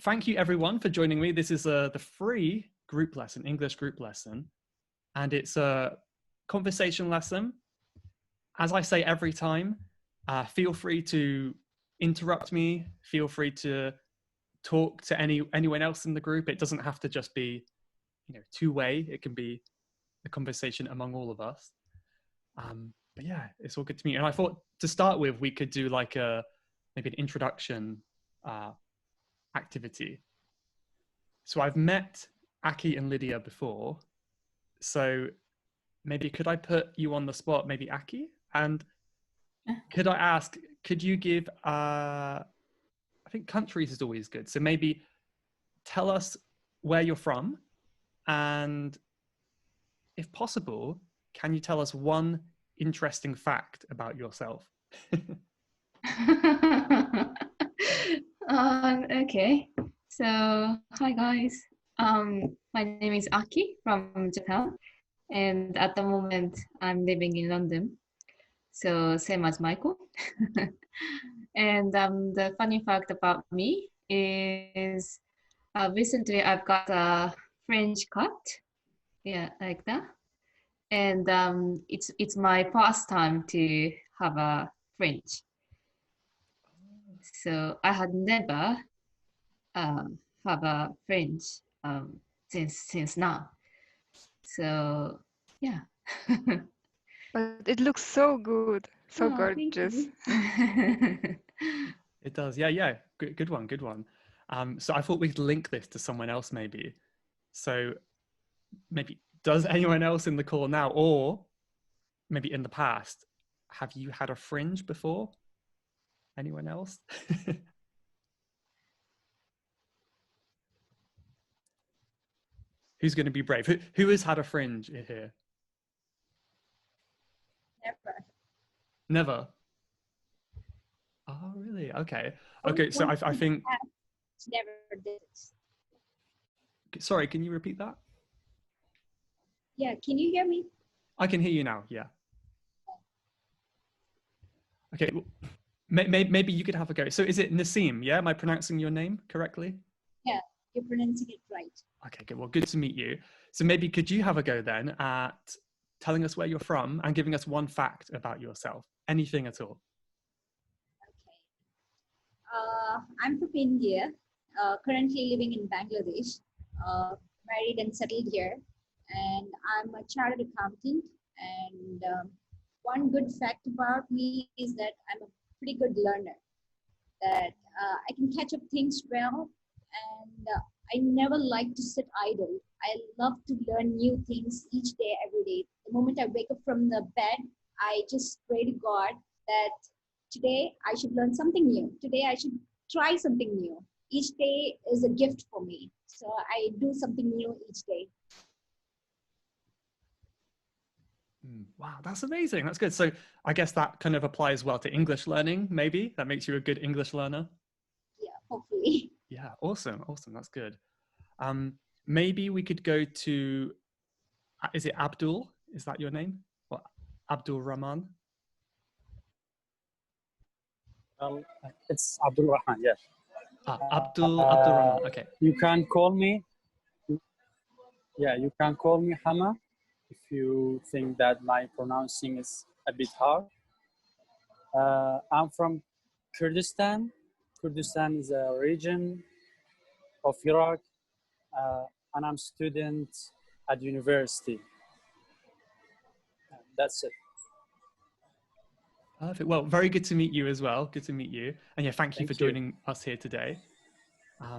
thank you everyone for joining me. This is the free group lesson, English group lesson, and it's a conversation lesson. As I say every time, feel free to interrupt me. Feel free to talk to anyone else in the group. It doesn't have to just be, two-way. It can be a conversation among all of us. But yeah, it's all good to meet you. And I thought to start with, we could do like maybe an introduction activity. So I've met Aki and Lydia before. So maybe could I put you on the spot, maybe Aki? And could I ask, could you give, I think countries is always good. So maybe tell us where you're from, and if possible, can you tell us one interesting fact about yourself? Okay. So, hi guys. My name is Aki from Japan, and at the moment I'm living in London. So same as Michael. And the funny fact about me is recently I've got a French cut, yeah, like that. And it's my first time to have a French. So I had never have a French since now. So yeah. But it looks so good, so gorgeous. It does, yeah. Good one. So I thought we'd link this to someone else maybe. So maybe does anyone else in the call now, or maybe in the past, have you had a fringe before? Anyone else? Who's going to be brave? Who has had a fringe here? Never. Oh, really? Okay. So I think. Never did. Sorry, can you repeat that? Yeah, can you hear me? I can hear you now. Yeah. Okay. Well, maybe you could have a go. So is it Nassim? Yeah, am I pronouncing your name correctly? Yeah, you're pronouncing it right. Okay, good. Well, good to meet you. So maybe could you have a go then at telling us where you're from and giving us one fact about yourself? Anything at all. Okay. I'm from India, currently living in Bangladesh, married and settled here. And I'm a chartered accountant. And one good fact about me is that I'm a pretty good learner, that I can catch up things well, and I never like to sit idle. I love to learn new things each day, every day. The moment I wake up from the bed, I just pray to God that today I should learn something new. Today I should try something new. Each day is a gift for me. So I do something new each day. Wow, that's amazing. That's good. So I guess that kind of applies well to English learning, maybe. That makes you a good English learner. Yeah, hopefully. Yeah, awesome. That's good. Maybe we could go to, is it Abdul? Is that your name? Or Abdul Rahman? It's Abdul Rahman, yes. Abdul Rahman, okay. You can call me, you can call me Hama if you think that my pronouncing is a bit hard. I'm from Kurdistan. Kurdistan is a region of Iraq, and I'm a student at university. That's it. Perfect. Well, very good to meet you as well. Good to meet you. And yeah, thank you for joining us here today.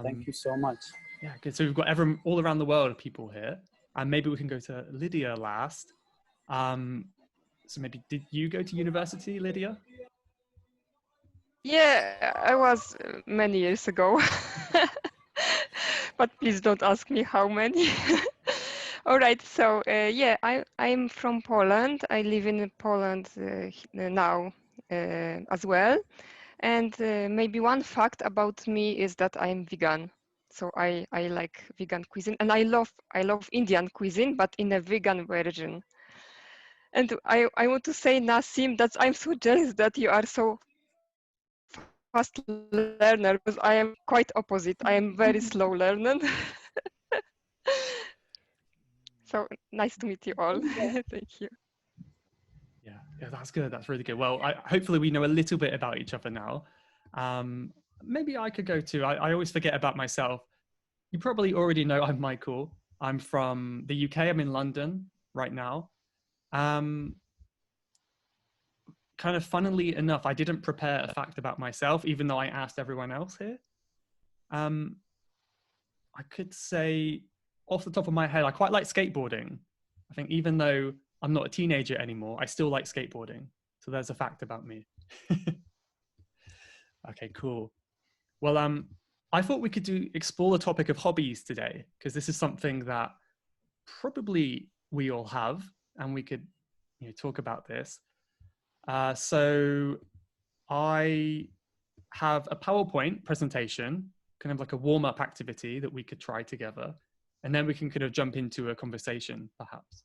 Thank you so much. Yeah, good. So we've got all around the world people here. And maybe we can go to Lydia last. So maybe, did you go to university, Lydia? Yeah, I was many years ago. But please don't ask me how many. All right, so yeah, I'm from Poland. I live in Poland now as well. And maybe one fact about me is that I'm vegan. So I like vegan cuisine, and I love Indian cuisine, but in a vegan version. And I want to say, Nassim, that I'm so jealous that you are so fast learner because I am quite opposite. I am very slow learner. So nice to meet you all. Thank you. Yeah, that's good. That's really good. Well, hopefully we know a little bit about each other now. Maybe I could go too. I always forget about myself. You probably already know I'm Michael. I'm from the UK. I'm in London right now. Kind of funnily enough, I didn't prepare a fact about myself, even though I asked everyone else here. I could say off the top of my head, I quite like skateboarding. I think even though I'm not a teenager anymore, I still like skateboarding. So there's a fact about me. Okay, cool. Well, I thought we could explore the topic of hobbies today, because this is something that probably we all have, and we could talk about this. So I have a PowerPoint presentation, kind of like a warm-up activity that we could try together, and then we can kind of jump into a conversation, perhaps.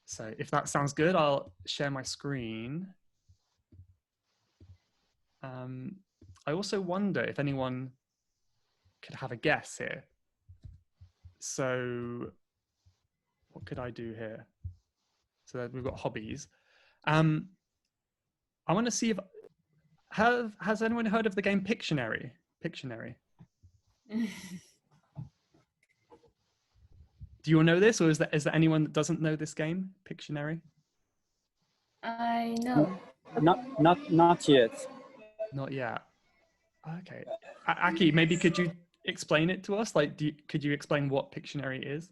So if that sounds good, I'll share my screen. I also wonder if anyone could have a guess here. So what could I do here? So we've got hobbies. I want to see if has anyone heard of the game Pictionary? Pictionary. Do you all know this, or is there anyone that doesn't know this game, Pictionary? I know. Not yet. Not yet. Okay. Aki, maybe could you explain it to us? Like, could you explain what Pictionary is?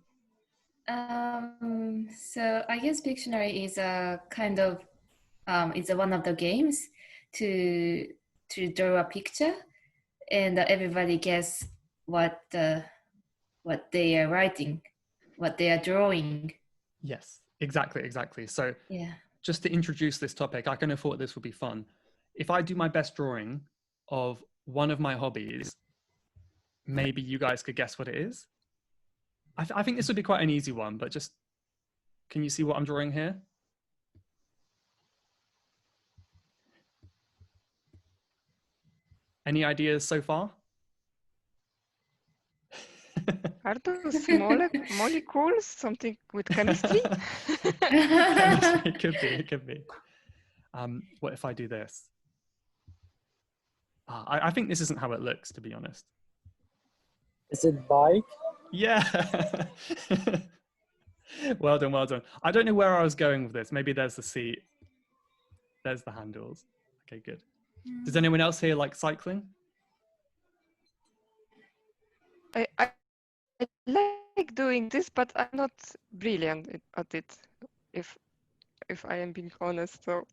So I guess Pictionary is a kind of it's one of the games to draw a picture, and everybody guess what they are writing, what they are drawing. Yes, exactly. So Yeah. just to introduce this topic, I kind of thought this would be fun. If I do my best drawing of one of my hobbies, maybe you guys could guess what it is. I think this would be quite an easy one, but just, can you see what I'm drawing here? Any ideas so far? Are those molecules something with chemistry? Chemistry, it could be. What if I do this? I think this isn't how it looks, to be honest. Is it bike? Yeah. Well done. I don't know where I was going with this. Maybe there's the seat. There's the handles. Okay, good. Does anyone else here like cycling? I like doing this, but I'm not brilliant at it, if I am being honest. So,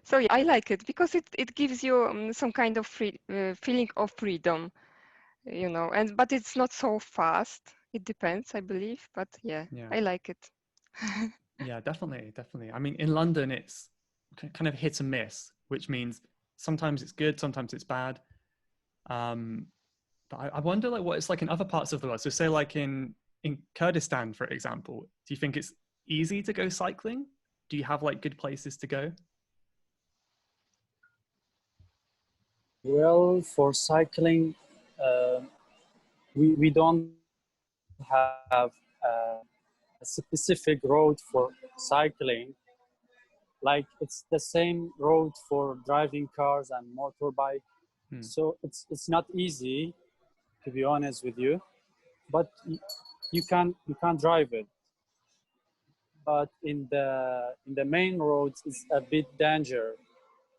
so yeah, I like it because it gives you some kind of feeling of freedom, but it's not so fast. It depends, I believe, but yeah. I like it. Yeah, definitely. I mean, in London, it's kind of hit and miss, which means sometimes it's good, sometimes it's bad. But I wonder like what it's like in other parts of the world. So say like in Kurdistan, for example, do you think it's easy to go cycling? Do you have like good places to go? Well, for cycling, we don't have a specific road for cycling. Like it's the same road for driving cars and motorbike. So it's not easy, to be honest with you, but you can drive it. But in the main roads, it's a bit danger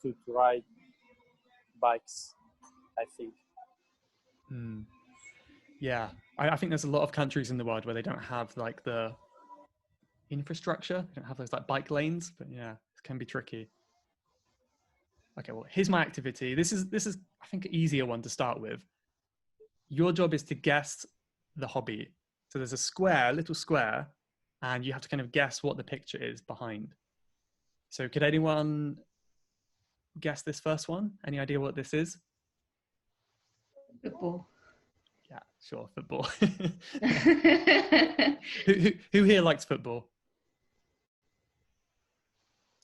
to ride bikes, I think. Yeah, I think there's a lot of countries in the world where they don't have like the infrastructure, they don't have those like bike lanes, but yeah, it can be tricky. Okay, well, here's my activity. This is I think an easier one to start with. Your job is to guess the hobby. So there's a little square, and you have to kind of guess what the picture is behind. So could anyone guess this first one? Any idea what this is? Football. Yeah, sure, football. Who here likes football?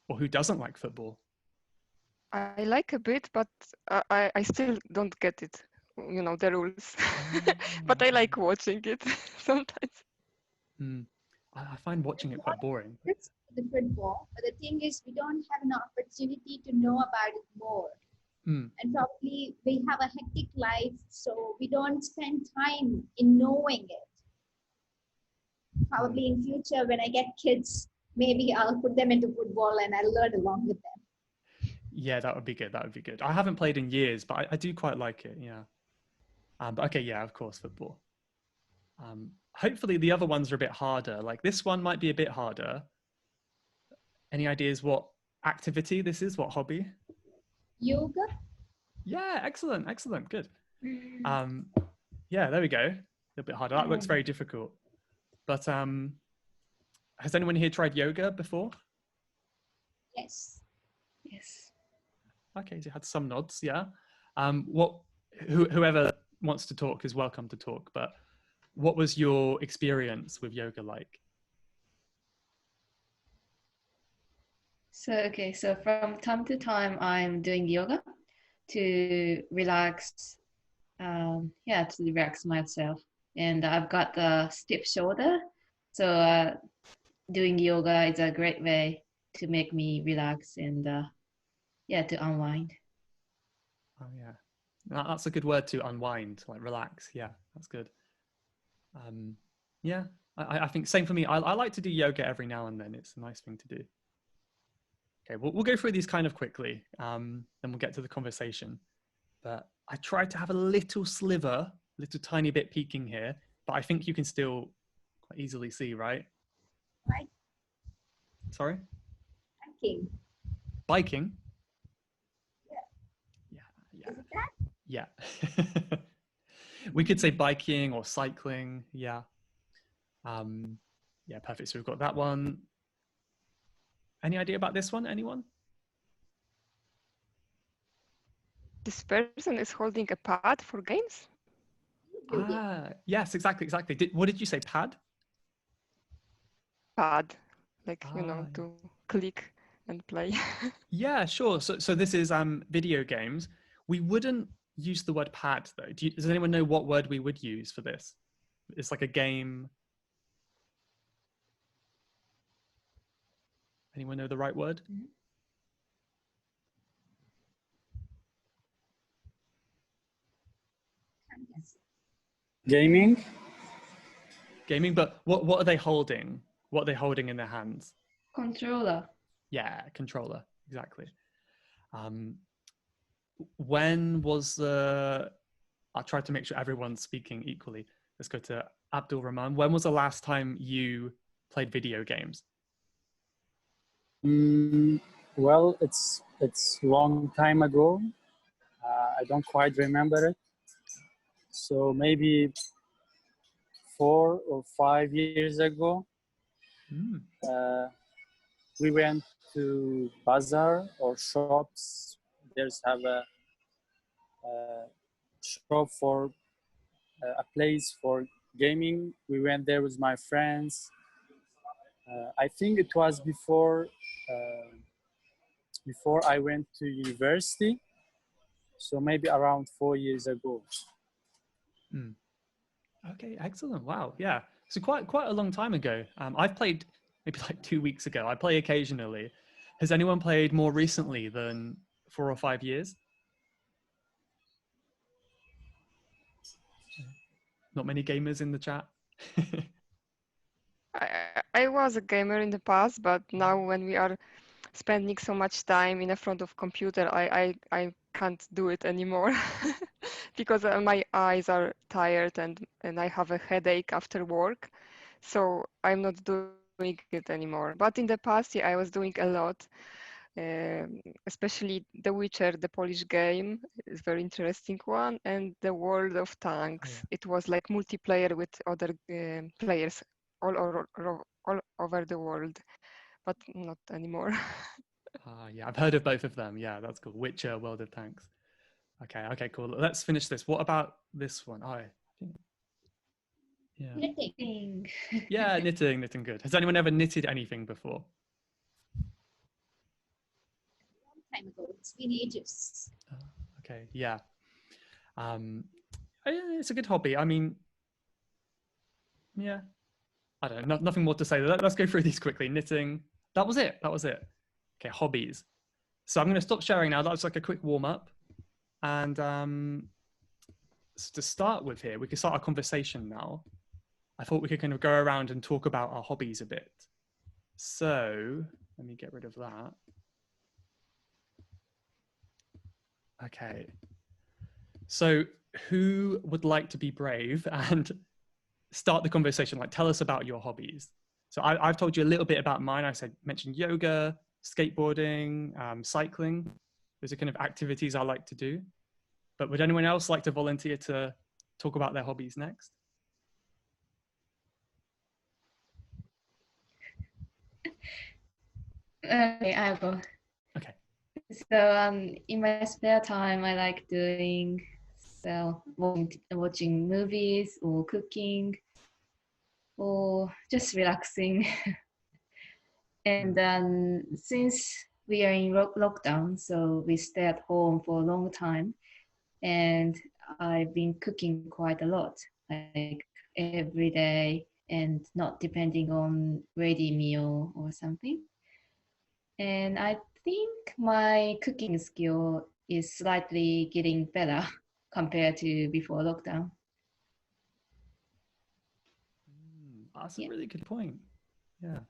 Or who doesn't like football? I like a bit, but I still don't get it, you know, the rules. But I like watching it sometimes. Mm. I find watching it quite boring. It's the football, but the thing is, we don't have an opportunity to know about it more. Mm. And probably we have a hectic life, so we don't spend time in knowing it. Probably in future, when I get kids, maybe I'll put them into football and I'll learn along with them. Yeah, that would be good. That would be good. I haven't played in years, but I do quite like it. Yeah. But okay, yeah, of course, football. Hopefully the other ones are a bit harder. Like this one might be a bit harder. Any ideas what activity this is? What hobby? Yoga? Yeah, excellent, excellent, good. Yeah, there we go. A little bit harder. That looks very difficult. But has anyone here tried yoga before? Yes. Yes. Okay, so you had some nods, yeah. Whoever wants to talk is welcome to talk, but what was your experience with yoga like? So from time to time, I'm doing yoga to relax, to relax myself. And I've got a stiff shoulder, so doing yoga is a great way to make me relax and to unwind. Oh yeah, that's a good word to unwind, like relax. Yeah, that's good. Yeah, I think same for me. I like to do yoga every now and then. It's a nice thing to do. Okay, we'll go through these kind of quickly, then we'll get to the conversation. But I tried to have a little sliver, little tiny bit peeking here, but I think you can still quite easily see, right? Right. Sorry? Hiking. Biking? Yeah. Yeah, Is it that? yeah. We could say biking or cycling, yeah. Yeah, perfect. So we've got that one. Any idea about this one, anyone? This person is holding a pad for games? Yes, exactly. What did you say, pad? Pad, like, you know, Yeah. to click and play. Yeah, sure. So this is video games. We wouldn't use the word pad though. Does anyone know what word we would use for this? It's like a game. Anyone know the right word? Gaming? Gaming, but what are they holding? What are they holding in their hands? Controller. Yeah, controller, exactly. When was the? I'll try to make sure everyone's speaking equally. Let's go to Abdul Rahman. When was the last time you played video games? Well, it's long time ago. I don't quite remember it. So maybe 4 or 5 years ago, we went to bazaar or shops. There's have a shop for a place for gaming. We went there with my friends. I think it was before I went to university. So maybe around 4 years ago. Okay, excellent. Wow, yeah. So quite a long time ago. I've played maybe like 2 weeks ago. I play occasionally. Has anyone played more recently than 4 or 5 years? Not many gamers in the chat. I was a gamer in the past, but now when we are spending so much time in the front of computer, I can't do it anymore because my eyes are tired and I have a headache after work. So I'm not doing it anymore. But in the past, yeah, I was doing a lot. Especially The Witcher, the Polish game, is very interesting one, and the World of Tanks. Oh, yeah. It was like multiplayer with other players all over the world, but not anymore. Yeah, I've heard of both of them. Yeah, that's cool. Witcher, World of Tanks. Okay, cool. Let's finish this. What about this one? Yeah. Knitting. Yeah, knitting, good. Has anyone ever knitted anything before? time ago. It's been ages. Okay, yeah. It's a good hobby. I mean, yeah, I don't know, nothing more to say. Let's go through these quickly. Knitting, that was it. Okay, hobbies. So I'm going to stop sharing now. That was like a quick warm up. And so to start with here, we can start our conversation now. I thought we could kind of go around and talk about our hobbies a bit. So let me get rid of that. Okay. So who would like to be brave and start the conversation? Like, tell us about your hobbies. So I've told you a little bit about mine. Mentioned yoga, skateboarding, cycling. Those are kind of activities I like to do. But would anyone else like to volunteer to talk about their hobbies next? Okay, I'll go. Okay. So in my spare time, I like doing watching movies or cooking or just relaxing. And since we are in lockdown, so we stay at home for a long time, and I've been cooking quite a lot, like every day, and not depending on ready meal or something. And I think my cooking skill is slightly getting better compared to before lockdown. That's a really good point. Yeah.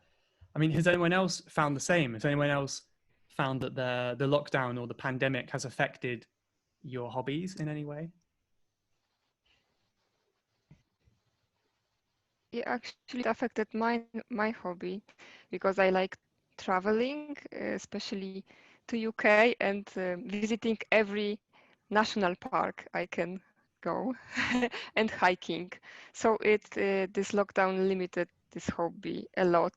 I mean, has anyone else found the same? Has anyone else found that the lockdown or the pandemic has affected your hobbies in any way? Yeah, actually, it affected my hobby because I like traveling, especially to UK, and visiting every national park I can go and hiking. So this lockdown limited this hobby a lot.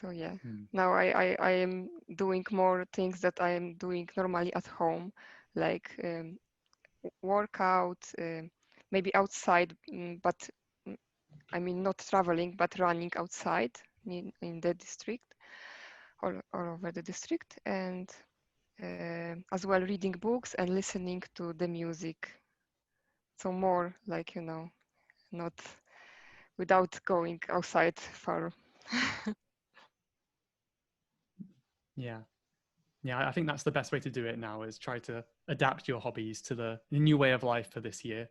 So yeah, now I am doing more things that I am doing normally at home, like workout, maybe outside, but I mean not traveling, but running outside in the district, all over the district, and as well reading books and listening to the music. So more like, not without going outside far. Yeah. Yeah, I think that's the best way to do it now, is try to adapt your hobbies to the new way of life for this year.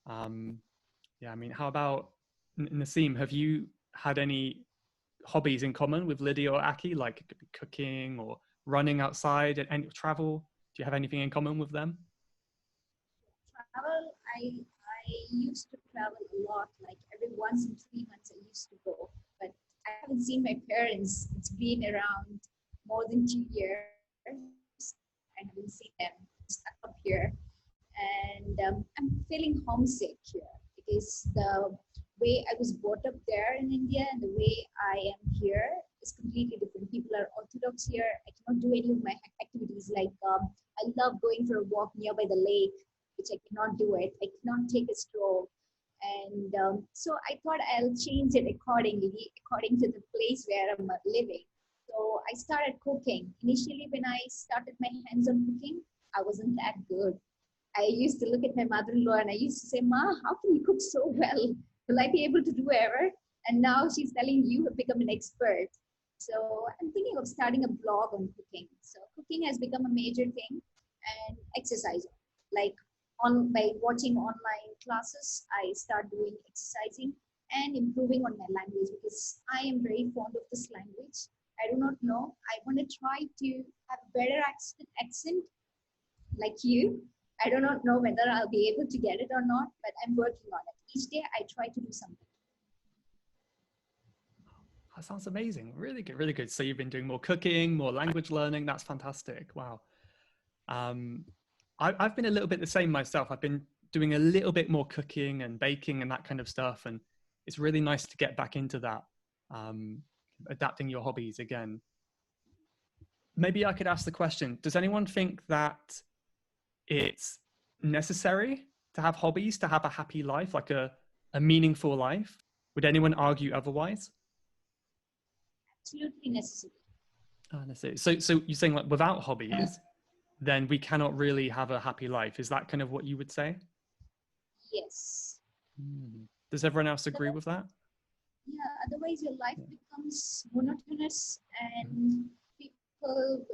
Yeah, I mean, how about Naseem? Have you had any hobbies in common with Lydia or Aki, like it could be cooking or running outside and travel? Do you have anything in common with them? Travel, I used to travel a lot. Like every once in 3 months, I used to go. But I haven't seen my parents. It's been around more than 2 years. I haven't seen them stuck up here, and I'm feeling homesick here because the way I was brought up there in India and the way I am here is completely different. People are orthodox here. I cannot do any of my activities like I love going for a walk nearby the lake, which I cannot do it. I cannot take a stroll. And so I thought I'll change it accordingly, according to the place where I'm living. So I started cooking. Initially, when I started my hands on cooking, I wasn't that good. I used to look at my mother-in-law and I used to say, Ma, how can you cook so well? Will I be able to do ever? And now she's telling you have become an expert. So I'm thinking of starting a blog on cooking. So cooking has become a major thing, and exercising. Like by watching online classes, I start doing exercising and improving on my language because I am very fond of this language. I do not know. I want to try to have a better accent like you. I do not know whether I'll be able to get it or not, but I'm working on it. Each day I try to do something. That sounds amazing. Really good, really good. So you've been doing more cooking, more language learning. That's fantastic. Wow. I've been a little bit the same myself. I've been doing a little bit more cooking and baking and that kind of stuff. And it's really nice to get back into that, adapting your hobbies again. Maybe I could ask the question, does anyone think that it's necessary to have hobbies to have a happy life, like a meaningful life? Would anyone argue otherwise? Absolutely necessary. Oh, I see. So you're saying like without hobbies, then we cannot really have a happy life. Is that kind of what you would say? Yes. Does everyone else agree with that? Yeah, otherwise your life Yeah. becomes monotonous, and people,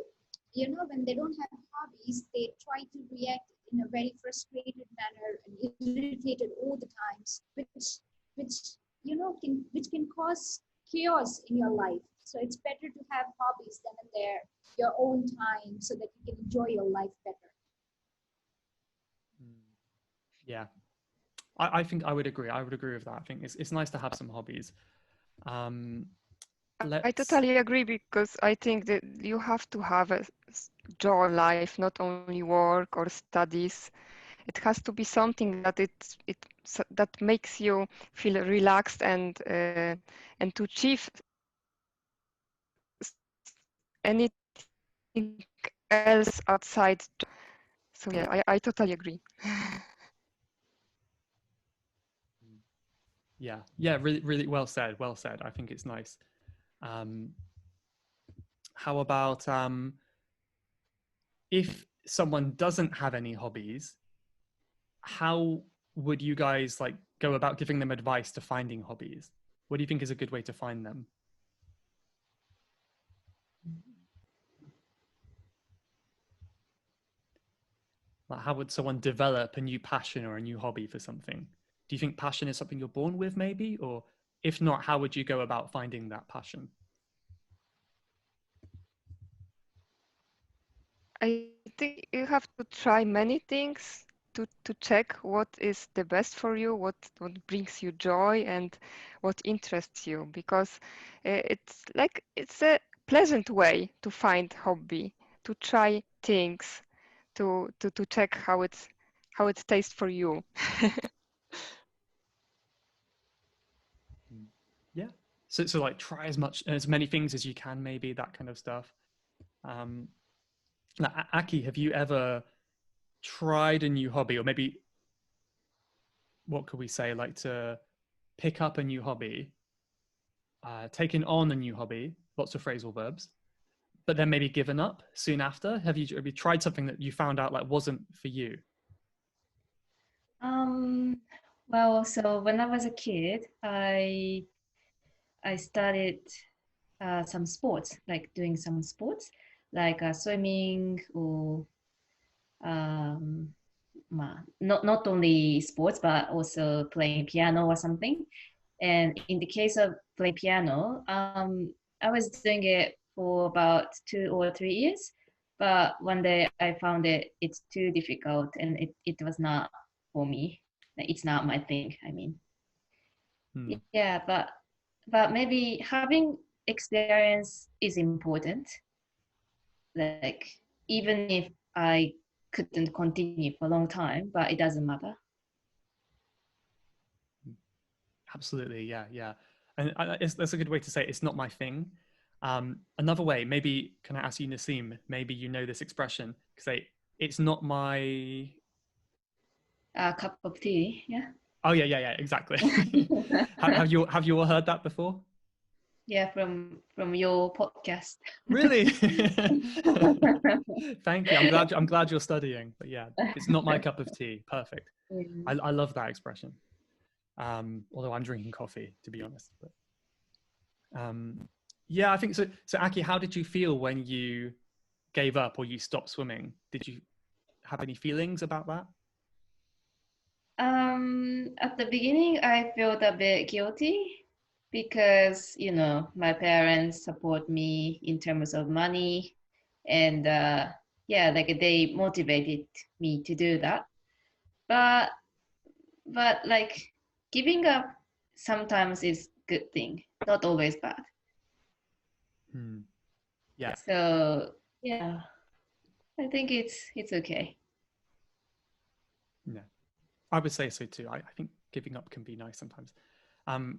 you know, when they don't have hobbies, they try to react in a very frustrated manner and irritated all the times, which you know can cause chaos in your life. So it's better to have hobbies than in your own time, so that you can enjoy your life better. Yeah, I think I would agree. I would agree with that. I think it's nice to have some hobbies. Um, I let's. totally agree because I think that you have to have a joy life, not only work or studies. It has to be something that that makes you feel relaxed and to achieve anything else outside. So yeah, I totally agree. Yeah, really, really well said. Well said. I think it's nice. Um, how about if someone doesn't have any hobbies, how would you guys like go about giving them advice to finding hobbies? What do you think is a good way to find them? Like, how would someone develop a new passion or a new hobby for something? Do you think passion is something you're born with, maybe? Or if not, how would you go about finding that passion? I think you have to try many things to check what is the best for you, what brings you joy and what interests you, because it's a pleasant way to find hobby, to try things, to check how it tastes for you. Yeah. So like try as many things as you can, maybe that kind of stuff. Um, like, Aki, have you ever tried a new hobby, or maybe what could we say, like to pick up a new hobby, taken on a new hobby, lots of phrasal verbs, but then maybe given up soon after? Have you tried something that you found out like wasn't for you? Um, well, so when I was a kid, I started some sports, like doing some sports, like swimming or um, not only sports, but also playing piano or something. And in the case of playing piano, I was doing it for about 2 or 3 years. But one day I found it's too difficult and it was not for me. Like, it's not my thing, I mean. Hmm. Yeah, but maybe having experience is important. Like, even if I couldn't continue for a long time, but it doesn't matter. Absolutely, yeah, yeah. And that's a good way to say it. It's not my thing. Another way, maybe, can I ask you, Naseem, maybe you know this expression, say, it's not my... A cup of tea, yeah. Oh, yeah, exactly. Have you all heard that before? Yeah, from your podcast. Really? Thank you. I'm glad you're studying. But yeah, it's not my cup of tea. Perfect. I love that expression. Although I'm drinking coffee, to be honest. But yeah, I think so. So Aki, how did you feel when you gave up or you stopped swimming? Did you have any feelings about that? At the beginning, I felt a bit guilty because, my parents support me in terms of money, and yeah, like they motivated me to do that. But like giving up sometimes is good thing, not always bad. Hmm. Yeah, So yeah, I think it's okay. yeah, I would say so too. I think giving up can be nice sometimes.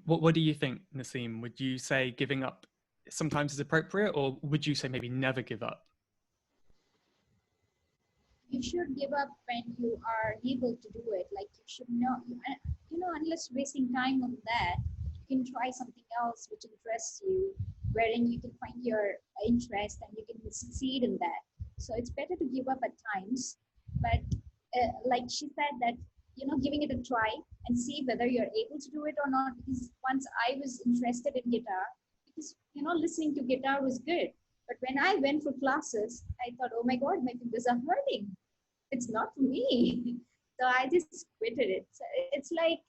What do you think, Naseem? Would you say giving up sometimes is appropriate, or would you say maybe never give up? You should give up when you are able to do it. Like, you should not, unless wasting time on that, you can try something else which interests you. wherein you can find your interest and you can succeed in that. So it's better to give up at times, but like she said that, giving it a try and see whether you're able to do it or not. Because once I was interested in guitar, because listening to guitar was good, but when I went for classes, I thought, oh my god, my fingers are hurting, it's not for me. So I just quitted it. So it's like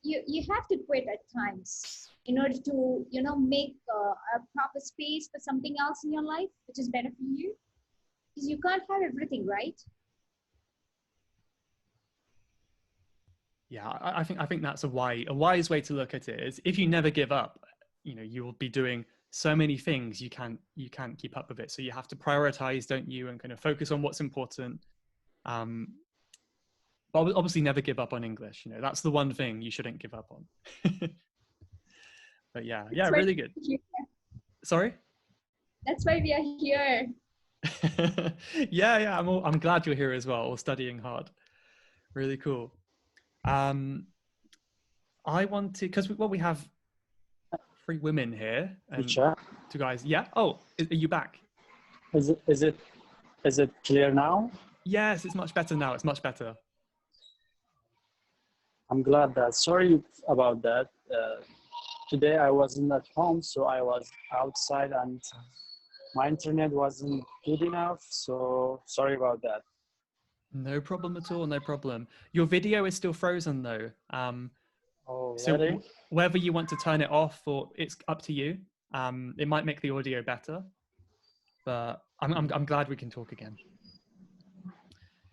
you have to quit at times in order to make a proper space for something else in your life which is better for you, because you can't have everything, right? Yeah, I think that's a wise way to look at it. Is if you never give up, you will be doing so many things you can't keep up with it. So you have to prioritize, don't you, and kind of focus on what's important. But obviously never give up on English. That's the one thing you shouldn't give up on. But yeah, really good. Sorry? That's why we are here. Yeah, I'm glad you're here as well, or studying hard. Really cool. I want to, because we have 3 women here and Teacher, 2 guys. Yeah. Oh, are you back? is it clear now? Yes, it's much better now. It's much better. I'm glad that. Sorry about that. Today I wasn't at home, so I was outside and my internet wasn't good enough. So sorry about that. No problem at all. No problem. Your video is still frozen though. Oh, So really? whether you want to turn it off or it's up to you. It might make the audio better, but I'm glad we can talk again.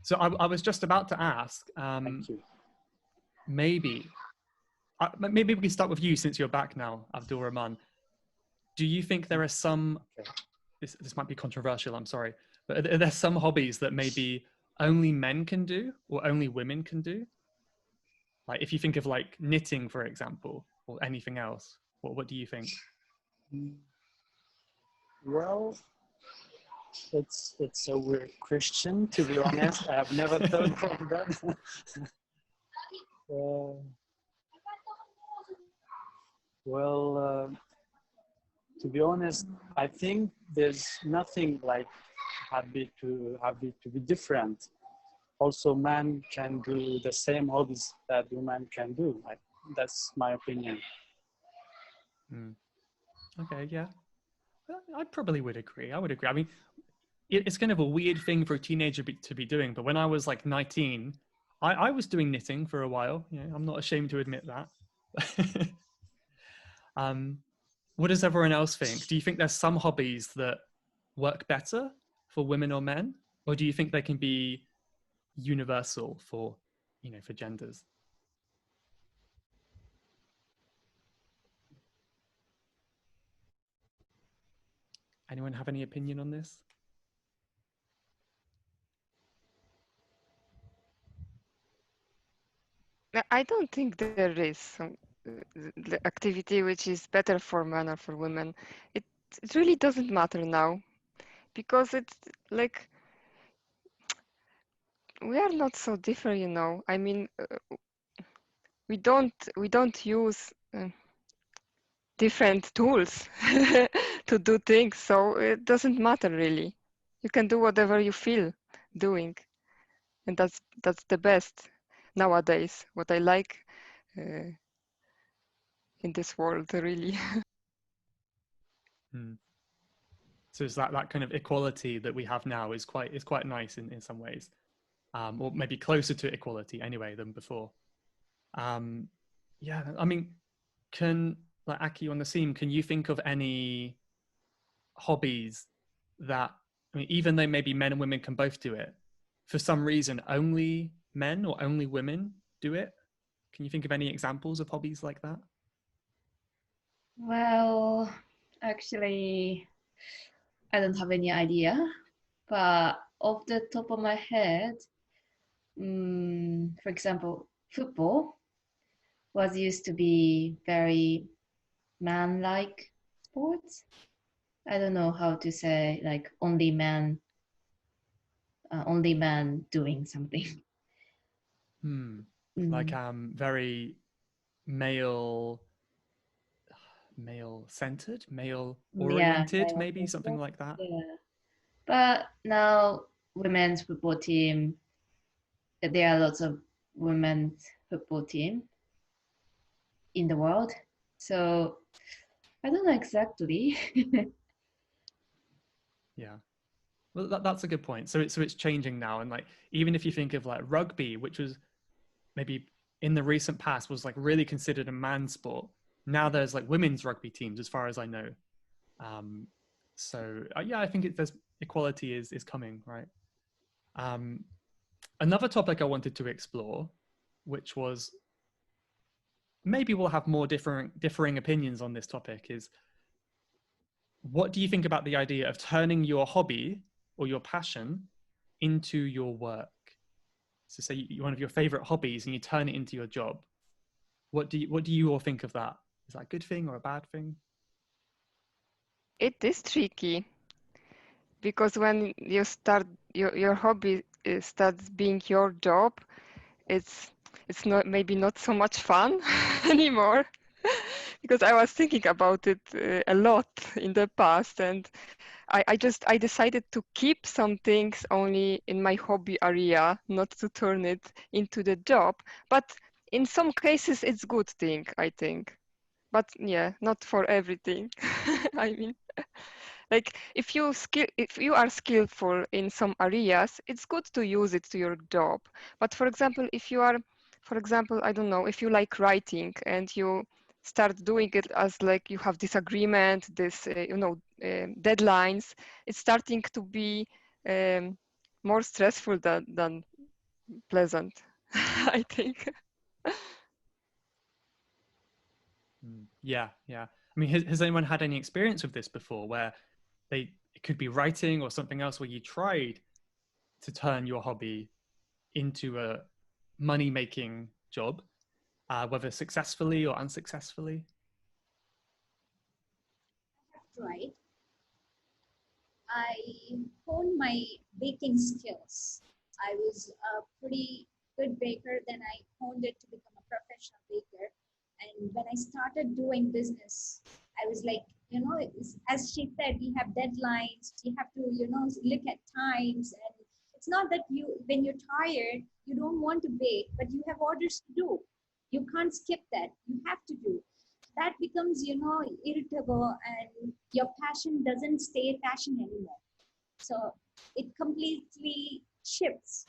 So I was just about to ask, Thank you. maybe we can start with you since you're back now, Abdul Rahman. Do you think there are some, this might be controversial, I'm sorry, but are there some hobbies that maybe only men can do or only women can do? Like if you think of like knitting, for example, or anything else, what do you think? Well, it's a weird question, to be honest. I have never thought of that. To be honest, I think there's nothing like habit to be different. Also, man can do the same hobbies that women can do. That's my opinion. Okay, yeah. I probably would agree. I would agree. I mean, it's kind of a weird thing for a teenager to be doing, but when I was like 19, I was doing knitting for a while. I'm not ashamed to admit that. What does everyone else think? Do you think there's some hobbies that work better for women or men? Or do you think they can be universal for genders? Anyone have any opinion on this? I don't think there is some the activity which is better for men or for women. It really doesn't matter now, because it's like we are not so different, I mean, we don't use different tools to do things, so it doesn't matter really. You can do whatever you feel doing, and that's the best nowadays. What I like in this world, really. So it's that kind of equality that we have now is quite nice in some ways, or maybe closer to equality anyway than before. Yeah, I mean, like Aki on the scene, can you think of any hobbies that, I mean, even though maybe men and women can both do it, for some reason only men or only women do it? Can you think of any examples of hobbies like that? Well, actually, I don't have any idea, but off the top of my head, for example, football was used to be very man-like sports. I don't know how to say, like only man doing something. Like very male male-centered, Yeah, male-oriented, maybe something like that. yeah. But now women's football team, there are lots of women's football team in the world. So I don't know exactly. Yeah. Well, that's a good point. So it's changing now, and like even if you think of like rugby, which was maybe in the recent past was like really considered a man's sport. Now there's like women's rugby teams, as far as I know. So yeah, I think there's equality is coming, right? Another topic I wanted to explore, which was maybe we'll have more differing opinions on this topic, is what do you think about the idea of turning your hobby or your passion into your work? So say one of your favorite hobbies and you turn it into your job. What do you all think of that? Is that a good thing or a bad thing? It is tricky because when you start your hobby starts being your job, it's not maybe not so much fun anymore. Because I was thinking about it a lot in the past, and I decided to keep some things only in my hobby area, not to turn it into the job. But in some cases, it's good thing, I think. But yeah, not for everything. I mean, like if you are skillful in some areas, it's good to use it to your job. But for example, if you are, for example, I don't know, if you like writing and you start doing it as like you have disagreement, this deadlines, it's starting to be more stressful than pleasant, I think. Yeah. I mean, has anyone had any experience with this before, where it could be writing or something else, where you tried to turn your hobby into a money-making job, whether successfully or unsuccessfully? Right. I honed my baking skills. I was a pretty good baker, then I honed it to become a professional baker. And when I started doing business, I was like, as she said, we have deadlines, we have to, look at times. And it's not that when you're tired, you don't want to bake, but you have orders to do. You can't skip that. You have to do. That becomes, irritable, and your passion doesn't stay passion anymore. So it completely shifts.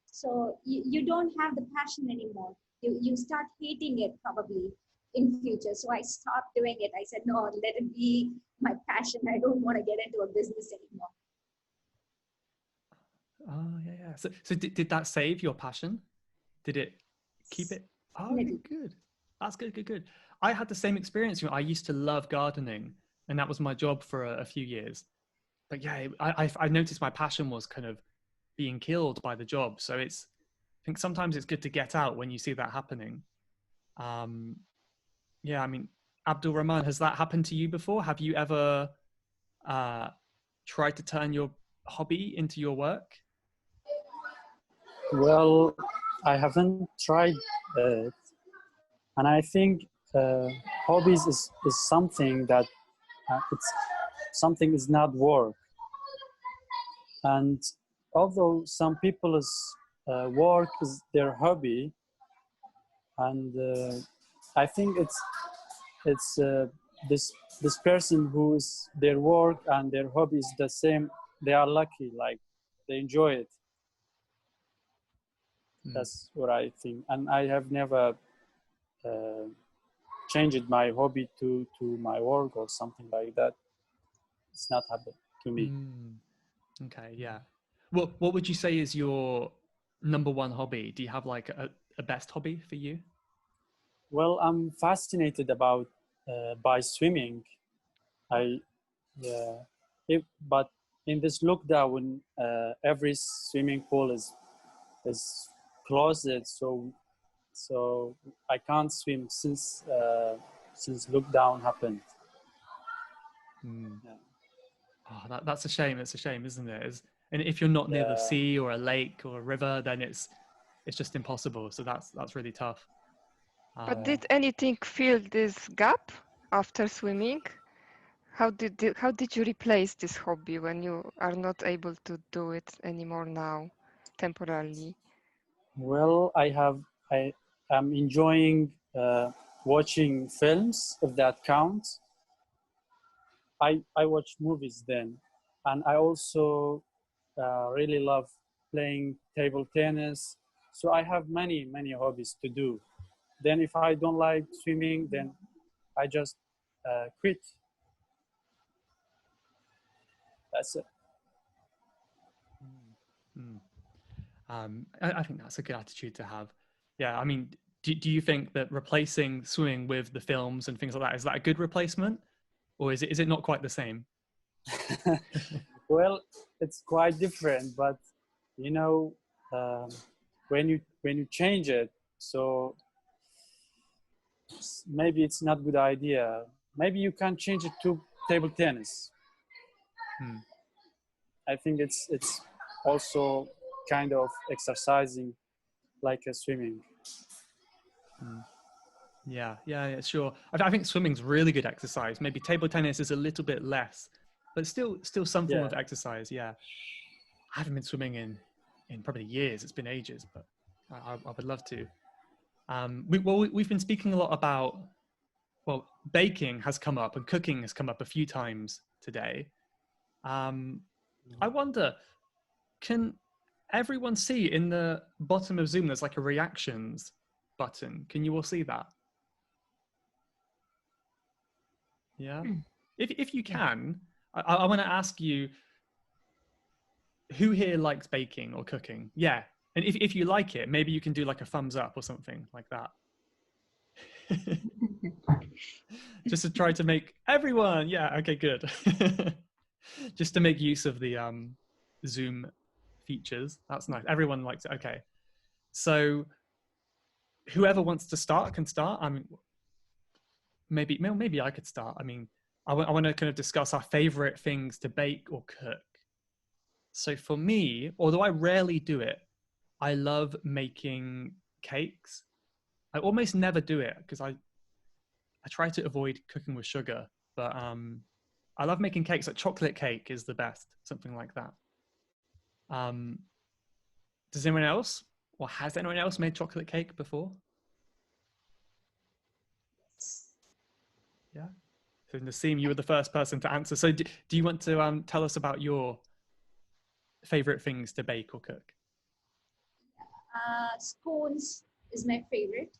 So you don't have the passion anymore. You start hating it probably in future. So I stopped doing it. I said, no, let it be my passion. I don't want to get into a business anymore. Oh, yeah. So did that save your passion? Did it keep it? Oh, okay, good. That's good. I had the same experience. I used to love gardening, and that was my job for a few years. But yeah, I noticed my passion was kind of being killed by the job. So I think sometimes it's good to get out when you see that happening. Yeah, I mean, Abdul Rahman, has that happened to you before? Have you ever tried to turn your hobby into your work? Well, I haven't tried it, and I think hobbies is something that it's something is not work. And although some people's work is their hobby, and I think it's this person who's their work and their hobby is the same. They are lucky, like they enjoy it. That's what I think, and I have never changed my hobby to my work or something like that. It's not happened to me. Okay, yeah. What would you say is your number one hobby? Do you have like a best hobby for you? Well, I'm fascinated about by swimming. But in this lockdown, every swimming pool is closed, so I can't swim since lockdown happened. Yeah. Oh, that's a shame. It's a shame, isn't it? And if you're not near the sea or a lake or a river, then it's just impossible. So that's really tough. But did anything fill this gap? after swimming? How did you replace this hobby when you are not able to do it anymore now, temporarily? Well, I am enjoying watching films, if that counts. I watch movies then, and I also really love playing table tennis. So I have many hobbies to do. Then if I don't like swimming, then I just quit. That's it. Mm. I think that's a good attitude to have. Yeah, I mean, do you think that replacing swimming with the films and things like that, is that a good replacement? Or is it not quite the same? Well, it's quite different, but you know, um, when you change it, so maybe it's not good idea. Maybe you can change it to table tennis. Hmm. I think it's also kind of exercising like a swimming. Hmm. Yeah, sure. I think swimming's really good exercise. Maybe table tennis is a little bit less, but still some form Yeah. of exercise. Yeah, I haven't been swimming in probably years. It's been ages, but I would love to. We've been speaking a lot about, well, baking has come up and cooking has come up a few times today. I wonder, can everyone see in the bottom of Zoom, there's like a reactions button. Can you all see that? Yeah. If you Yeah. can, I want to ask you, who here likes baking or cooking? Yeah. And if you like it, maybe you can do like a thumbs up or something like that. Just to try to make everyone, yeah, okay, good. Just to make use of the Zoom features. That's nice. Everyone likes it. Okay. So whoever wants to start can start. I mean, maybe I could start. I mean, I want to kind of discuss our favorite things to bake or cook. So for me, although I rarely do it, I love making cakes. I almost never do it because I try to avoid cooking with sugar, but I love making cakes. Like chocolate cake is the best, something like that. Um, does anyone else, or has anyone else made chocolate cake before? Yeah. So Nassim, you were the first person to answer. So do you want to tell us about your favorite things to bake or cook? Scones is my favorite.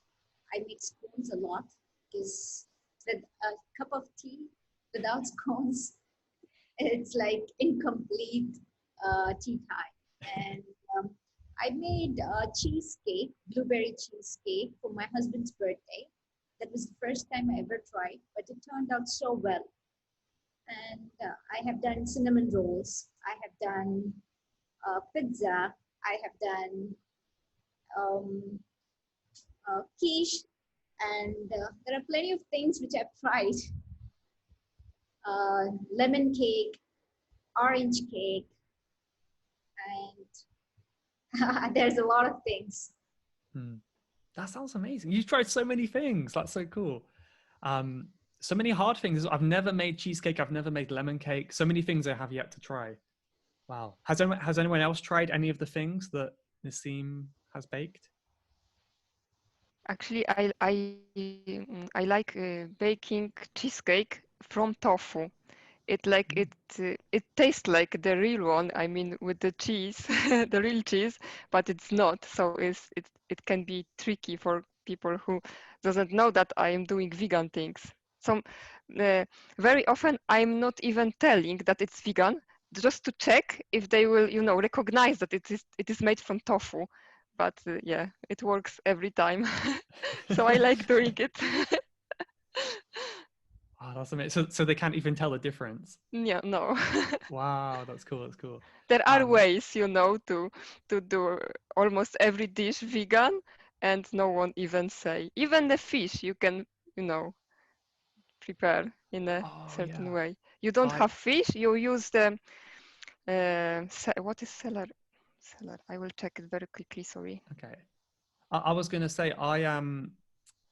I make scones a lot because with a cup of tea without scones, it's like incomplete tea time. And I made a cheesecake, blueberry cheesecake for my husband's birthday. That was the first time I ever tried, but it turned out so well. And I have done cinnamon rolls. I have done pizza. I have done um, quiche, and there are plenty of things which I've tried. Lemon cake, orange cake, and there's a lot of things. Hmm. That sounds amazing. You've tried so many things. That's so cool. So many hard things. I've never made cheesecake. I've never made lemon cake. So many things I have yet to try. Wow. Has anyone else tried any of the things that Nassim has baked? Actually, I like baking cheesecake from tofu. It tastes like the real one. I mean, with the cheese, the real cheese, but it's not. So it can be tricky for people who doesn't know that I am doing vegan things. So very often I'm not even telling that it's vegan, just to check if they will, recognize that it is made from tofu. But yeah, it works every time. So I like doing it. Oh, that's amazing. So they can't even tell the difference. Yeah, no. Wow, that's cool. That's cool. There are ways, to do almost every dish vegan, and no one even say. Even the fish you can, prepare in a Oh certain yeah. way. You don't I have fish, you use the what is cellar? Cellar. I will check it very quickly. Sorry. okay. I was gonna say I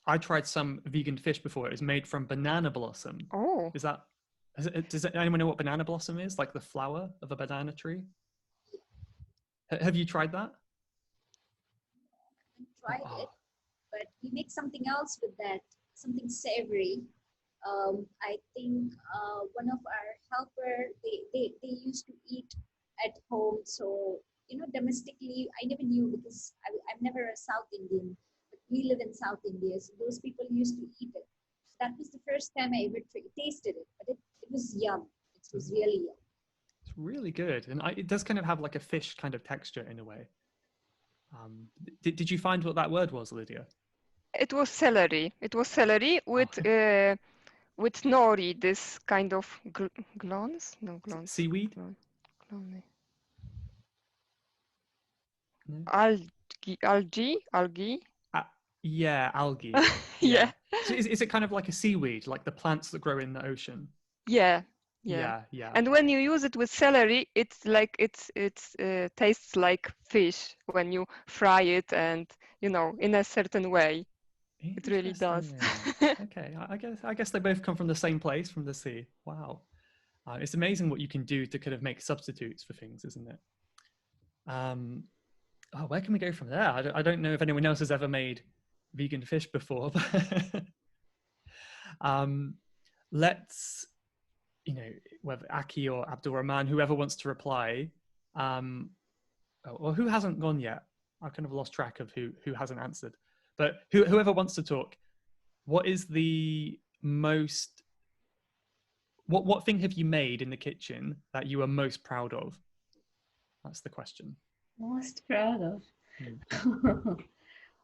I tried some vegan fish before. It was made from banana blossom. Oh, Is that, does anyone know what banana blossom is? Like the flower of a banana tree? Have you tried that? I tried Oh, it, but we make something else with that, something savory. I think one of our helper, they used to eat at home. So, domestically, I never knew because I'm never a South Indian, but we live in South India. So those people used to eat it. So that was the first time I ever tasted it, but it was yum. It was really yum. it's really good. And it does kind of have like a fish kind of texture in a way. Did you find what that word was, Lydia? it was celery. It was celery with nori, this kind of glons? No, glons. Seaweed? Glone. No? Algae. Yeah, algae. Yeah. So is it kind of like a seaweed, like the plants that grow in the ocean? Yeah. Yeah. And when you use it with celery, it's like it's tastes like fish when you fry it, and in a certain way. It really does. Interesting. Okay, I guess they both come from the same place, from the sea. Wow, it's amazing what you can do to kind of make substitutes for things, isn't it? Where can we go from there? I don't know if anyone else has ever made vegan fish before, but let's, whether Aki or Abdul Rahman, whoever wants to reply, or who hasn't gone yet. I've kind of lost track of who hasn't answered. But whoever wants to talk, what is the most, what thing have you made in the kitchen that you are most proud of? That's the question. Most proud of.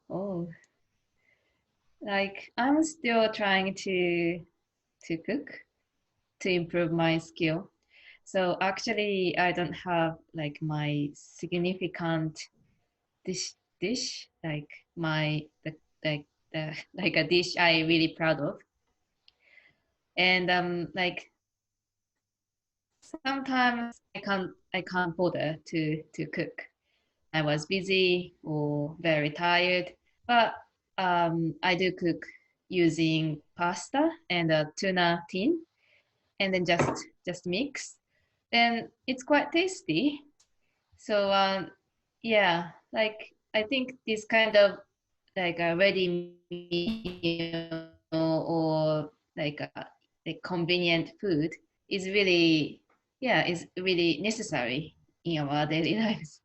Oh, like I'm still trying to cook to improve my skill. So actually, I don't have like my significant dish like like a dish I really proud of. And like sometimes I can't bother to cook. I was busy or very tired, but I do cook using pasta and a tuna tin, and then just mix. Then it's quite tasty. So yeah, like I think this kind of like a ready meal or like a convenient food is really necessary in our daily lives.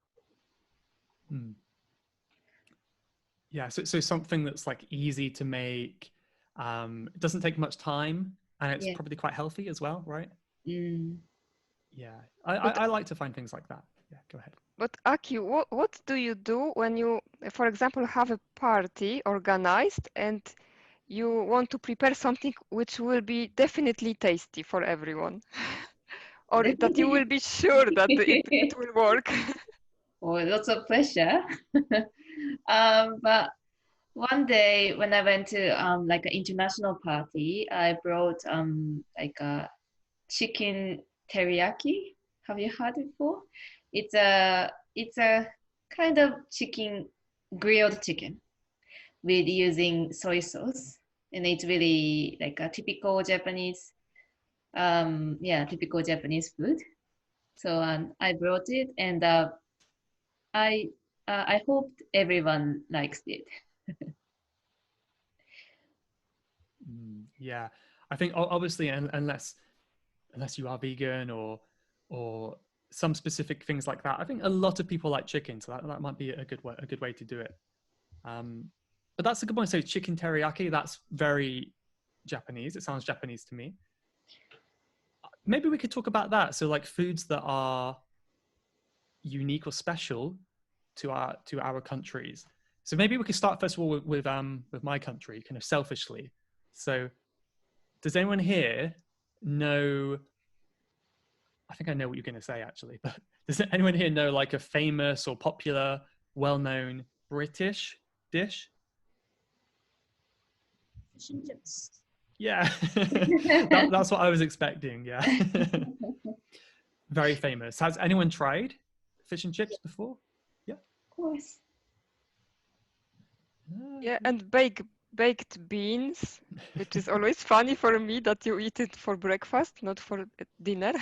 Yeah, so something that's like easy to make, it doesn't take much time, and it's probably quite healthy as well, right? Yeah, I like to find things like that. Yeah, go ahead. But Aki, what do you do when you, for example, have a party organized and you want to prepare something which will be definitely tasty for everyone? Or that you will be sure that it will work? Oh, lots of pressure. But one day when I went to like an international party, I brought like a chicken teriyaki. Have you heard it before? It's a kind of grilled chicken with using soy sauce, and it's really like a typical Japanese typical Japanese food. So I brought it, and I hoped everyone likes it. Yeah, I think obviously unless you are vegan or some specific things like that, I think a lot of people like chicken, so that might be a good way to do it. But that's a good one. So chicken teriyaki, that's very Japanese. It sounds Japanese to me. Maybe we could talk about that. So like foods that are unique or special to our countries. So maybe we could start first of all with my country, kind of selfishly. So does anyone here know, I think I know what you're going to say actually, but does anyone here know like a famous or popular, well-known British dish? Fish and chips. Yeah, that's what I was expecting. Yeah, very famous. Has anyone tried fish and chips before? Yeah, Of course. Yeah, and baked baked beans, which is always funny for me that you eat it for breakfast, not for dinner.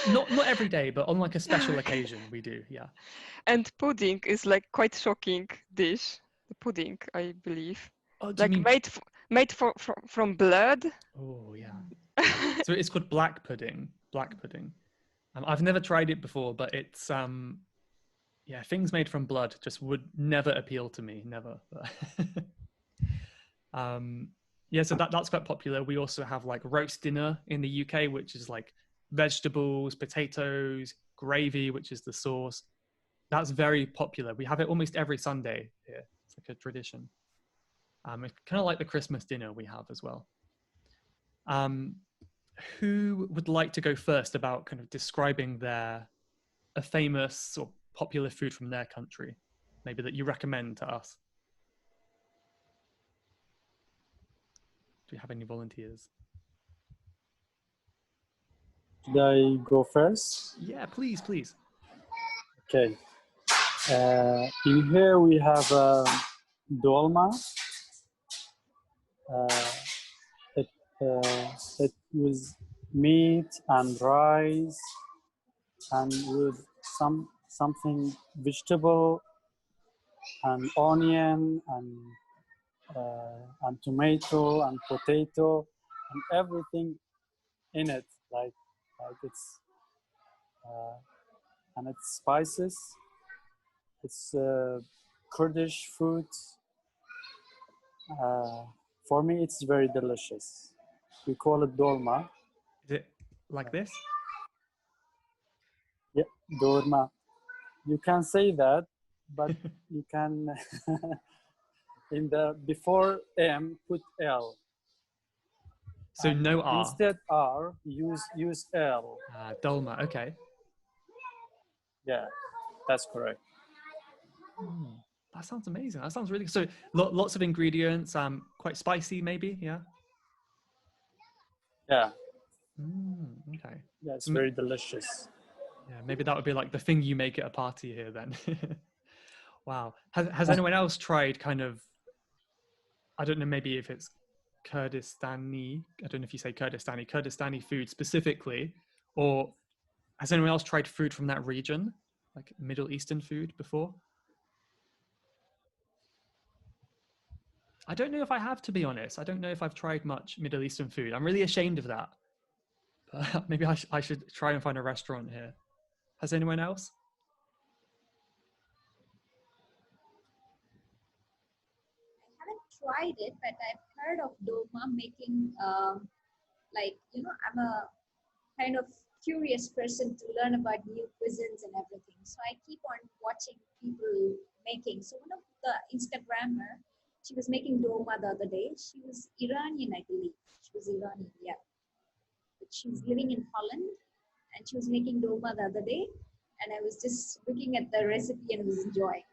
Not every day, but on like a special occasion we do. Yeah. And pudding is like quite shocking dish. The pudding, I believe, Oh, do you like mean? made from blood. Oh, yeah. So it's called black pudding. Black pudding. I've never tried it before, but it's yeah, things made from blood just would never appeal to me, never. Yeah, so that's quite popular. We also have like roast dinner in the UK, which is like vegetables, potatoes, gravy, which is the sauce. That's very popular. We have it almost every Sunday here. It's like a tradition. It's kind of like the Christmas dinner we have as well. Who would like to go first about kind of describing a famous or popular food from their country, maybe that you recommend to us? Do you have any volunteers? Should I go first? Yeah, please, please. Okay. In here we have dolma. It, it was meat and rice and with something vegetable and onion and tomato and potato and everything in it, like it's and it's spices. It's Kurdish food. For me, it's very delicious. We call it dolma. Is it like this? Yeah, dolma. You can say that, but you can in the before M put L. So And no R. instead R, use L. Dolma, okay. Yeah, that's correct. That sounds amazing. That sounds really good. So lots of ingredients, quite spicy maybe, yeah? Yeah, Okay. yeah, it's very delicious. Yeah, maybe that would be like the thing you make at a party here then. Wow. Has anyone else tried kind of, I don't know, maybe if it's Kurdistani, I don't know if you say Kurdistani food specifically, or has anyone else tried food from that region, like Middle Eastern food before? I don't know if I have, to be honest. I don't know if I've tried much Middle Eastern food. I'm really ashamed of that. But maybe I should try and find a restaurant here. Has anyone else? I haven't tried it, but I've heard of dolma making, like, I'm a kind of curious person to learn about new cuisines and everything. So I keep on watching people making. So one of the Instagrammer, she was making dolma the other day. She was Iranian, I believe. She was Iranian, yeah. But she was living in Holland, and she was making dolma the other day. And I was just looking at the recipe and was enjoying.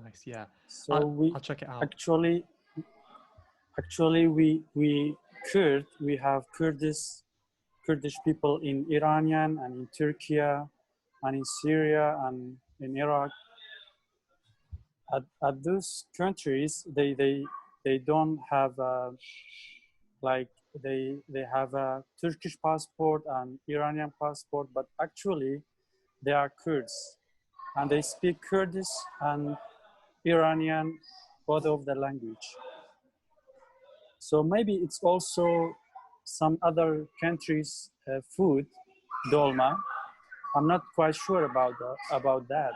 Nice, yeah. So I'll check it out. Actually, we have Kurdish people in Iranian and in Turkey and in Syria and in Iraq. At those countries, they don't have like they have a Turkish passport and Iranian passport, but actually they are Kurds and they speak Kurdish and Iranian, both of the language. So maybe it's also some other countries' food, dolma. I'm not quite sure about that,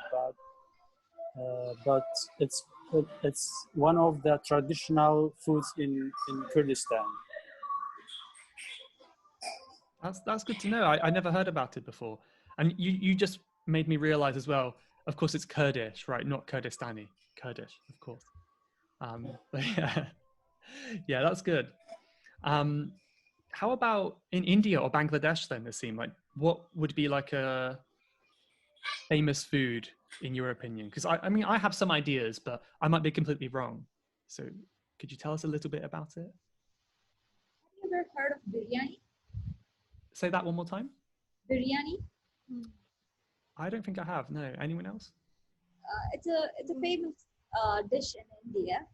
but it's one of the traditional foods in Kurdistan. That's good to know. I never heard about it before. And you just made me realize as well, of course it's Kurdish, right? Not Kurdistani. Kurdish, of course. But yeah. Yeah, that's good. How about in India or Bangladesh then, Nassim? Like what would be like a famous food in your opinion? Because I mean, I have some ideas, but I might be completely wrong. So could you tell us a little bit about it? Have you ever heard of biryani? Say that one more time. Biryani? I don't think I have. No. Anyone else? It's a famous dish in India.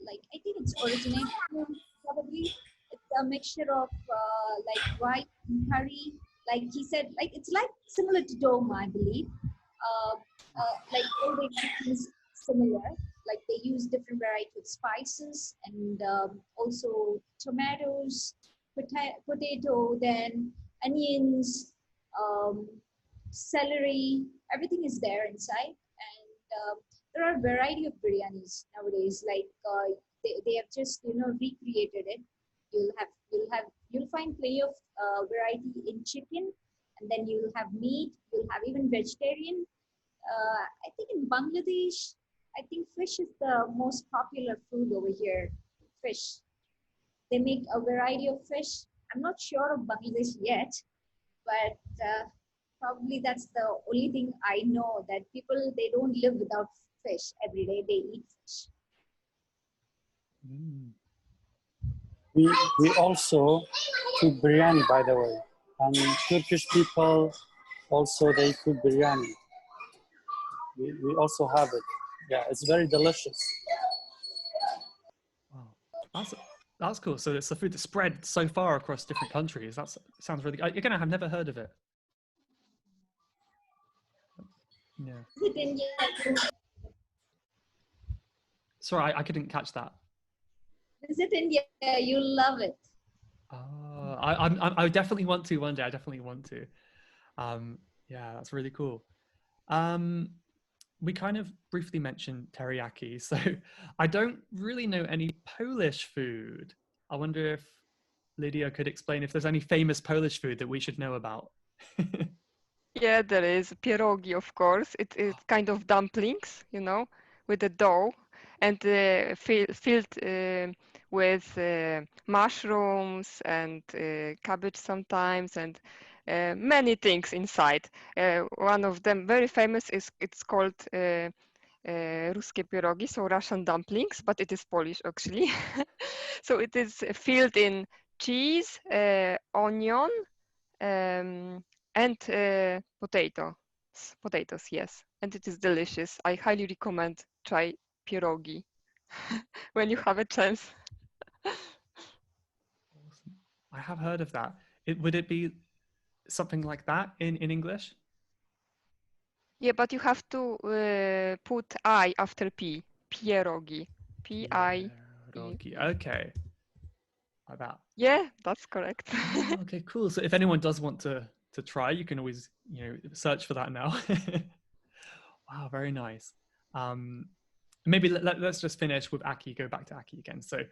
Like I think it's originated from probably it's a mixture of like rice and curry. Like he said, like it's like similar to dome, I believe. Like all the ingredients similar. Like they use different variety of spices and also tomatoes, potato, then onions, um, celery. Everything is there inside, and there are a variety of biryanis nowadays. Like they have just recreated it. You'll find plenty of variety in chicken, and then you'll have meat. You'll have even vegetarian. I think in Bangladesh, I think fish is the most popular food over here. Fish. They make a variety of fish. I'm not sure of Bangladesh yet, but probably that's the only thing I know that people they don't live without fish every day. They eat fish. Mm. We also cook biryani, by the way, and Turkish people also they cook biryani. We also have it. Yeah, it's very delicious. Wow, that's cool. So it's a food that's spread so far across different countries. That sounds really good. Again, I've never heard of it. Yeah. Is it India? Sorry, I couldn't catch that. Visit India, you'll love it. I definitely want to one day. I definitely want to. Yeah, that's really cool. We kind of briefly mentioned teriyaki, so I don't really know any Polish food. I wonder if Lydia could explain if there's any famous Polish food that we should know about. Yeah, there is pierogi, of course. It's kind of dumplings, you know, with the dough and filled with mushrooms and cabbage sometimes and many things inside. One of them very famous it's called ruskie pierogi, so Russian dumplings, but it is Polish actually. So it is filled in cheese, onion, and potatoes, yes, and it is delicious. I highly recommend try pierogi when you have a chance. Awesome. I have heard of that. Would it be something like that in English? Yeah, but you have to put I after P. Pierogi. P-I-E. Pierogi. Okay. Like that. Yeah, that's correct. Oh, okay, cool. So if anyone does want to try, you can always search for that now. Wow, very nice. Maybe let's just finish with Aki. Go back to Aki again. So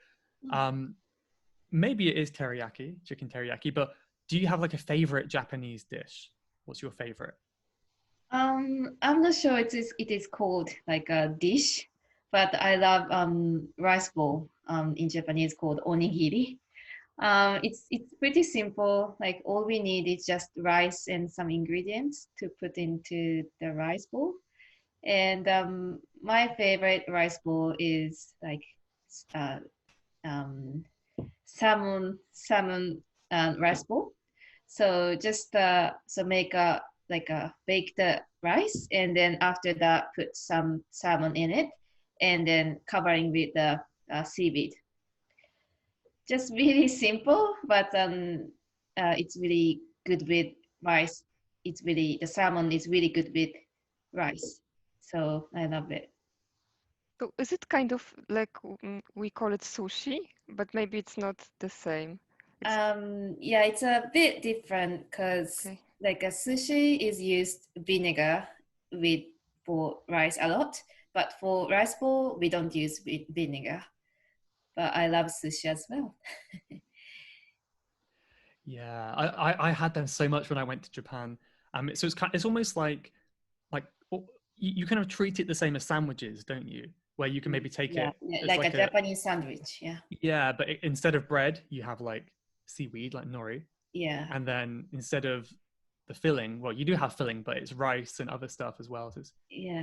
maybe it is teriyaki, chicken teriyaki. But do you have like a favorite Japanese dish? What's your favorite? I'm not sure it is called like a dish, but I love rice bowl. In Japanese called onigiri. It's pretty simple. Like all we need is just rice and some ingredients to put into the rice bowl. And my favorite rice bowl is like salmon rice bowl. So just so make a bake the rice, and then after that put some salmon in it, and then covering with the seaweed. Just really simple, but it's really good with rice. The salmon is really good with rice. So I love it. So is it kind of like we call it sushi, but maybe it's not the same? Yeah, it's a bit different because like a sushi is used vinegar for rice a lot, but for rice bowl we don't use vinegar. But I love sushi as well. Yeah, I had them so much when I went to Japan. So it's almost like you kind of treat it the same as sandwiches, don't you? Where you can maybe take it like a Japanese sandwich. Yeah. Yeah, but instead of bread, you have like seaweed, like nori. Yeah. And then instead of the filling, well, you do have filling, but it's rice and other stuff as well. So it's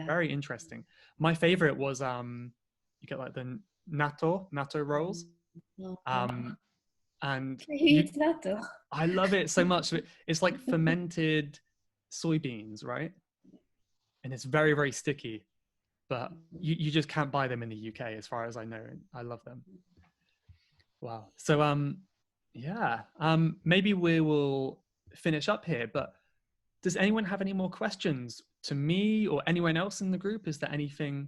very interesting. My favorite was you get like the natto rolls. And natto. I love it so much. It's like fermented soybeans, right? And it's very, very sticky. but you just can't buy them in the UK, as far as I know. I love them. Wow. So yeah, maybe we will finish up here, but does anyone have any more questions to me or anyone else in the group? Is there anything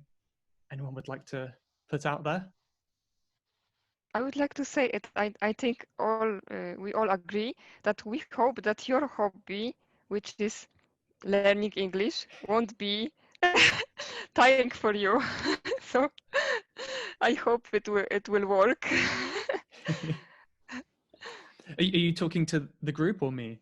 anyone would like to put out there? I would like to say it. I think we all agree that we hope that your hobby, which is learning English, won't be tiring for you. So I hope it will work. Are you talking to the group or me?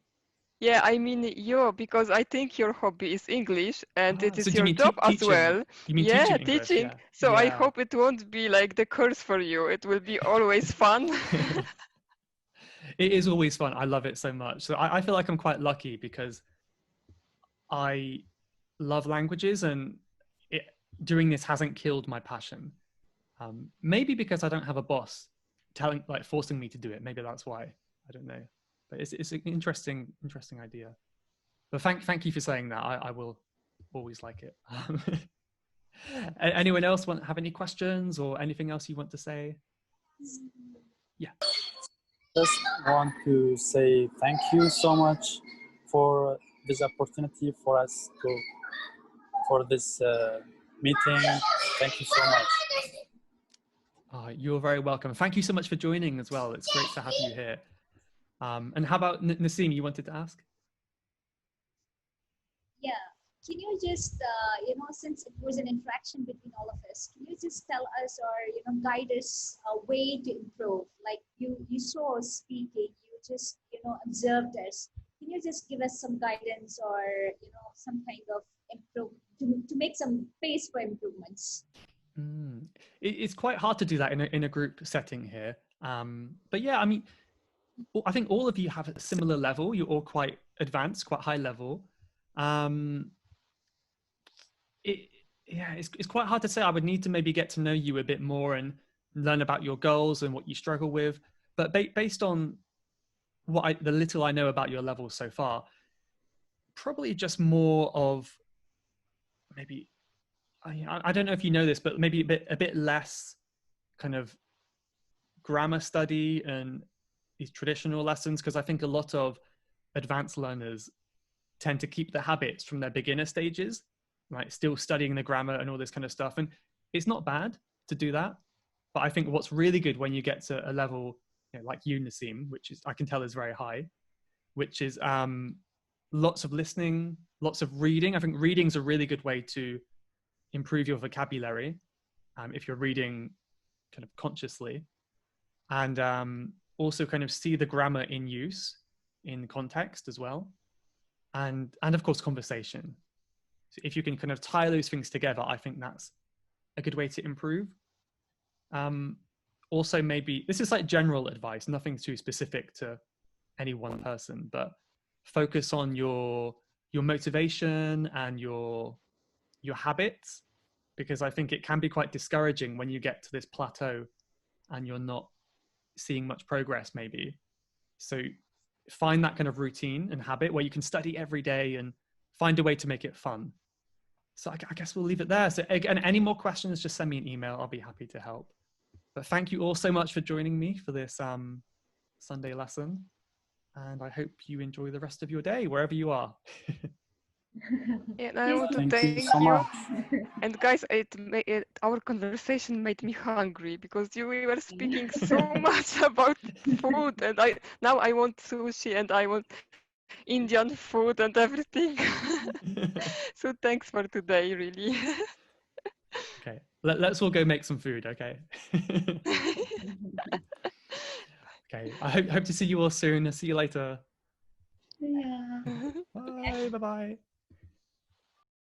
Yeah, I mean you, because I think your hobby is English and it So is do you your mean job as teaching? well. You mean Yeah, teaching English? teaching. Yeah. So I Yeah. hope it won't be like the curse for you. It will be always fun. It is always fun. I love it so much. So I feel like I'm quite lucky because I love languages, and doing this hasn't killed my passion. Maybe because I don't have a boss forcing me to do it. Maybe that's why. I don't know. But it's an interesting idea. But thank you for saying that. I will always like it. Anyone else have any questions or anything else you want to say? Yeah. Just want to say thank you so much for this opportunity for us for this meeting. Thank you so much. You're very welcome. Thank you so much for joining as well. It's great to have you here. And how about Nasim, you wanted to ask? Yeah, can you just, since it was an interaction between all of us, can you just tell us or, guide us a way to improve? Like you saw us speaking, you just, observed us. Can you just give us some guidance or, some kind of to make some space for improvements? It's quite hard to do that in a group setting here. But yeah, I mean, I think all of you have a similar level. You're all quite advanced, quite high level. It's quite hard to say. I would need to maybe get to know you a bit more and learn about your goals and what you struggle with. But based on the little I know about your levels so far, probably just more of maybe, I don't know if you know this, but maybe a bit less kind of grammar study and these traditional lessons, because I think a lot of advanced learners tend to keep the habits from their beginner stages, like still studying the grammar and all this kind of stuff. And it's not bad to do that. But I think what's really good when you get to a level like you, Nasim, which is I can tell is very high, which is lots of listening, lots of reading. I think reading's a really good way to improve your vocabulary if you're reading kind of consciously, and also kind of see the grammar in use in context as well, and of course conversation. So if you can kind of tie those things together, I think that's a good way to improve. Also, maybe this is like general advice, nothing too specific to any one person, but focus on your motivation and your habits, because I think it can be quite discouraging when you get to this plateau and you're not seeing much progress maybe. So find that kind of routine and habit where you can study every day and find a way to make it fun. So I guess we'll leave it there. So again, any more questions, just send me an email. I'll be happy to help. But thank you all so much for joining me for this Sunday lesson. And I hope you enjoy the rest of your day, wherever you are. Yeah, and I want to Thank you so much. And guys, our conversation made me hungry because we were speaking so much about food, and now I want sushi and I want Indian food and everything. So thanks for today, really. Okay, let's all go make some food, okay? Okay, I hope to see you all soon. I'll see you later. Yeah. Bye, bye-bye.